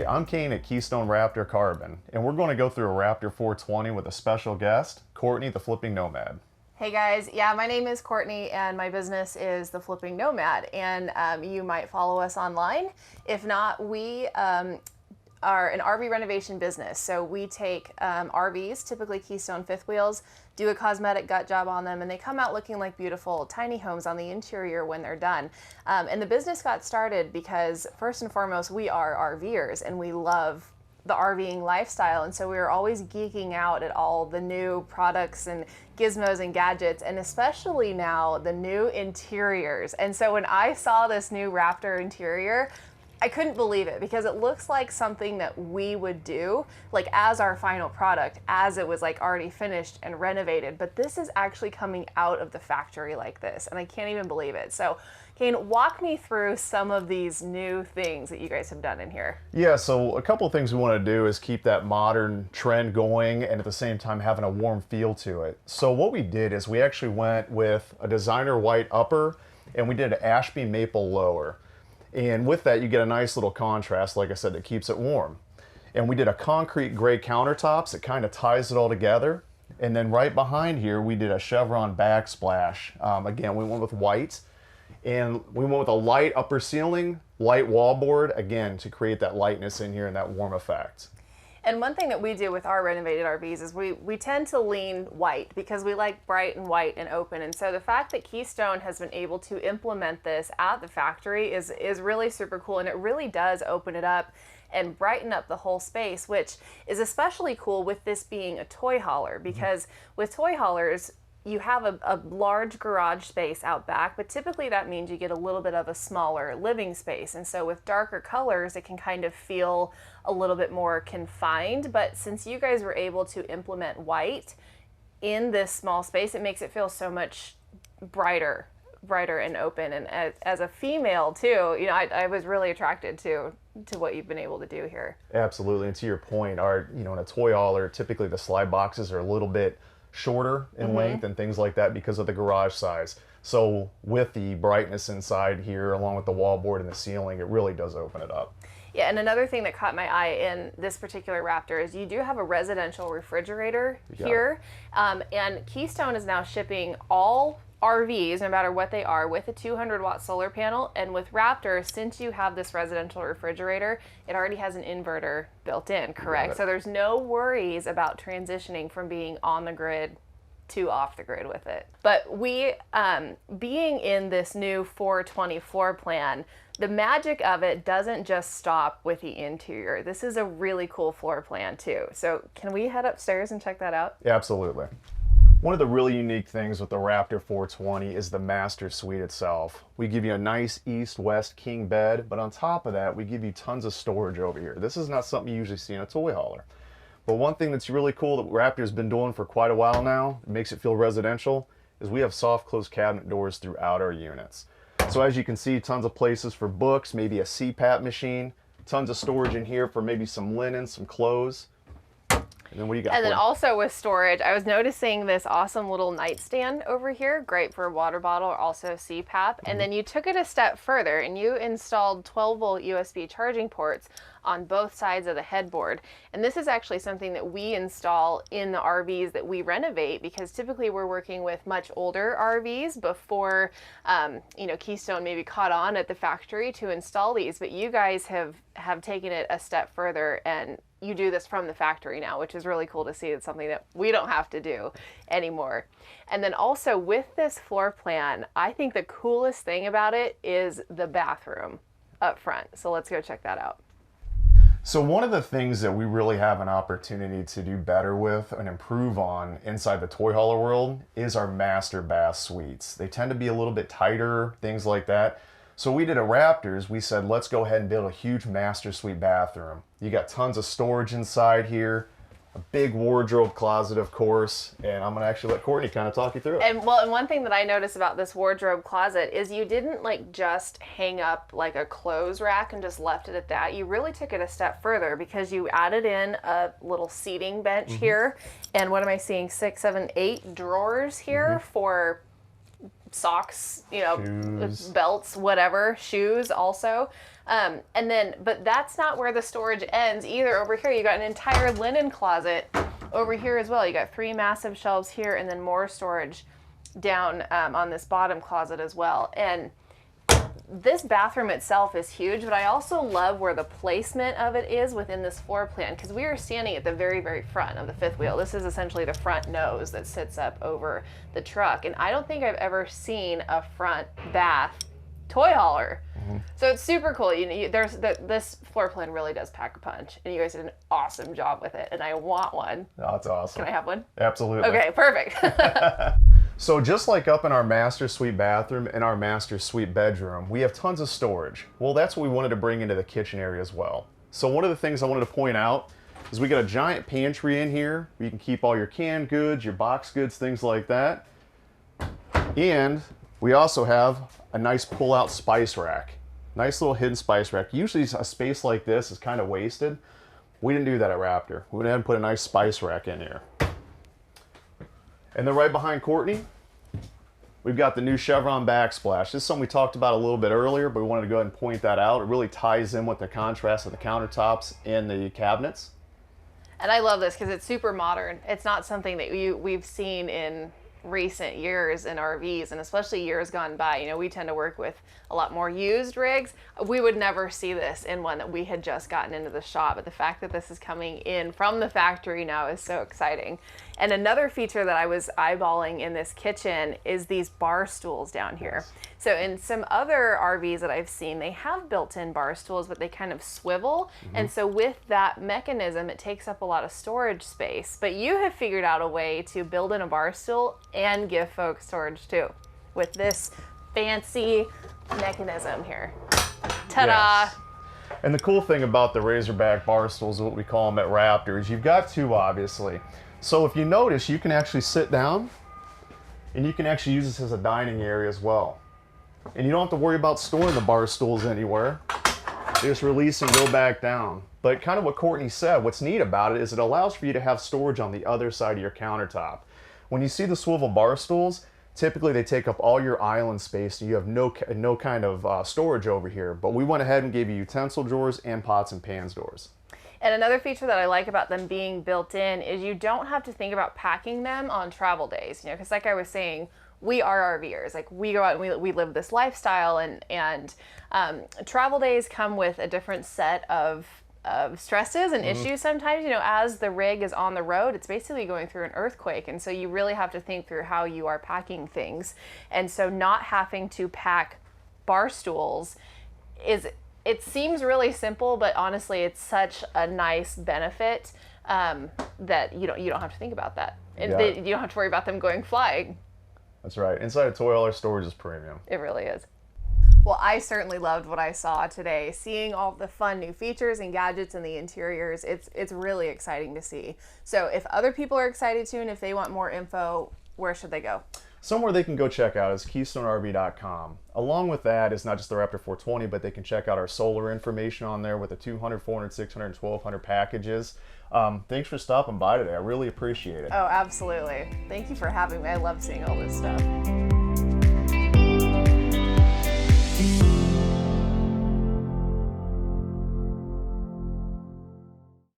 I'm Kane at Keystone Raptor Carbon, and we're going to go through a Raptor 420 with a special guest, Courtney the Flipping Nomad. Hey guys, yeah, my name is Courtney and my business is The Flipping Nomad, and you might follow us online. If not, we are an RV renovation business. So we take RVs, typically Keystone fifth wheels, do a cosmetic gut job on them, and they come out looking like beautiful tiny homes on the interior when they're done. And the business got started because first and foremost, we are RVers and we love the RVing lifestyle, and so we were always geeking out at all the new products and gizmos and gadgets, and especially now the new interiors. And so when I saw this new Raptor interior, I couldn't believe it because it looks like something that we would do like as our final product, as it was like already finished and renovated. But this is actually coming out of the factory like this, and I can't even believe it. So Kane, walk me through some of these new things that you guys have done in here. Yeah, so a couple of things we want to do is keep that modern trend going and at the same time having a warm feel to it. So what we did is we actually went with a designer white upper and we did an Ashby Maple lower. And with that, you get a nice little contrast, like I said, that keeps it warm. And we did a concrete gray countertops that kind of ties it all together. And then right behind here, we did a Chevron Backsplash. Again, we went with white. And we went with a light upper ceiling, light wallboard, again, to create that lightness in here and that warm effect. And one thing that we do with our renovated RVs is we tend to lean white because we like bright and white and open. And so the fact that Keystone has been able to implement this at the factory is really super cool. And it really does open it up and brighten up the whole space, which is especially cool with this being a toy hauler, because with toy haulers, you have a large garage space out back, but typically that means you get a little bit of a smaller living space. And so with darker colors, it can kind of feel a little bit more confined. But since you guys were able to implement white in this small space, it makes it feel so much brighter and open. And as a female too, you know, I was really attracted to what you've been able to do here. Absolutely. And to your point, in a toy hauler, typically the slide boxes are a little bit shorter in length and things like that because of the garage size. So with the brightness inside here, along with the wallboard and the ceiling, it really does open it up. Yeah, and another thing that caught my eye in this particular Raptor is you do have a residential refrigerator here. And Keystone is now shipping all RVs, no matter what they are, with a 200-watt solar panel. And with Raptor, since you have this residential refrigerator, it already has an inverter built in, correct? So there's no worries about transitioning from being on the grid to off the grid with it. But we, being in this new 420 floor plan, the magic of it doesn't just stop with the interior. This is a really cool floor plan too. So can we head upstairs and check that out? Yeah, absolutely. One of the really unique things with the Raptor 420 is the master suite itself. We give you a nice east-west king bed, but on top of that, we give you tons of storage over here. This is not something you usually see in a toy hauler. But one thing that's really cool that Raptor's been doing for quite a while now, it makes it feel residential, is we have soft close cabinet doors throughout our units. So as you can see, tons of places for books, maybe a CPAP machine, tons of storage in here for maybe some linen, some clothes. And then what do you got? And then also with storage, I was noticing this awesome little nightstand over here, great for a water bottle, or also CPAP. And then you took it a step further and you installed 12-volt USB charging ports on both sides of the headboard. And this is actually something that we install in the RVs that we renovate, because typically we're working with much older RVs before, you know, Keystone maybe caught on at the factory to install these. But you guys have taken it a step further, and you do this from the factory now, which is really cool to see. It's something that we don't have to do anymore. And then also with this floor plan, I think the coolest thing about it is the bathroom up front. So let's go check that out. So one of the things that we really have an opportunity to do better with and improve on inside the toy hauler world is our master bath suites. They tend to be a little bit tighter, things like that. So we did at Raptors, we said, let's go ahead and build a huge master suite bathroom. You got tons of storage inside here, a big wardrobe closet, of course, and I'm gonna actually let Courtney kind of talk you through it. And well, and one thing that I noticed about this wardrobe closet is you didn't like just hang up like a clothes rack and just left it at that. You really took it a step further because you added in a little seating bench here. And what am I seeing? 6, 7, 8 drawers here for socks, you know, shoes, belts, whatever, shoes also. But that's not where the storage ends either. Over here, you got an entire linen closet over here as well. You got 3 massive shelves here and then more storage down on this bottom closet as well. And this bathroom itself is huge, but I also love where the placement of it is within this floor plan, because we are standing at the very, very front of the fifth wheel. This is essentially the front nose that sits up over the truck. And I don't think I've ever seen a front bath toy hauler. So it's super cool. This floor plan really does pack a punch, and you guys did an awesome job with it, and I want one. Oh, that's awesome. Can I have one? Absolutely. Okay, perfect. So just like up in our master suite bathroom and our master suite bedroom, we have tons of storage. Well, that's what we wanted to bring into the kitchen area as well. So one of the things I wanted to point out is we got a giant pantry in here where you can keep all your canned goods, your box goods, things like that. And we also have a nice pull-out spice rack. Nice little hidden spice rack. Usually a space like this is kind of wasted. We didn't do that at Raptor. We went ahead and put a nice spice rack in here. And then right behind Courtney, we've got the new Chevron Backsplash. This is something we talked about a little bit earlier, but we wanted to go ahead and point that out. It really ties in with the contrast of the countertops and the cabinets. And I love this because it's super modern. It's not something that we've seen in recent years in RVs, and especially years gone by. You know, we tend to work with a lot more used rigs. We would never see this in one that we had just gotten into the shop, but the fact that this is coming in from the factory now is so exciting. And another feature that I was eyeballing in this kitchen is these bar stools down here. So in some other RVs that I've seen, they have built-in bar stools, but they kind of swivel. And so with that mechanism, it takes up a lot of storage space. But you have figured out a way to build in a bar stool and give folks storage too, with this fancy mechanism here. Ta-da! Yes. And the cool thing about the Razorback bar stools, what we call them at Raptor, is you've got 2 obviously. So if you notice, you can actually sit down and you can actually use this as a dining area as well. And you don't have to worry about storing the bar stools anywhere. They just release and go back down. But kind of what Courtney said, what's neat about it is it allows for you to have storage on the other side of your countertop. When you see the swivel bar stools, typically they take up all your island space and you have no kind of storage over here. But we went ahead and gave you utensil drawers and pots and pans drawers. And another feature that I like about them being built in is you don't have to think about packing them on travel days, you know, because like I was saying, we are RVers. Like we go out and we live this lifestyle, and travel days come with a different set of stresses and issues sometimes. You know, as the rig is on the road, it's basically going through an earthquake, and so you really have to think through how you are packing things. And so not having to pack bar stools it seems really simple, but honestly, it's such a nice benefit that you don't have to think about that. You don't have to worry about them going flying. That's right. Inside a toy hauler, storage is premium. It really is. Well, I certainly loved what I saw today. Seeing all the fun new features and gadgets in the interiors, it's really exciting to see. So if other people are excited too, and if they want more info, where should they go? Somewhere they can go check out is KeystoneRV.com. Along with that is not just the Raptor 420, but they can check out our solar information on there with the 200, 400, 600, and 1200 packages. Thanks for stopping by today. I really appreciate it. Oh, absolutely. Thank you for having me. I love seeing all this stuff.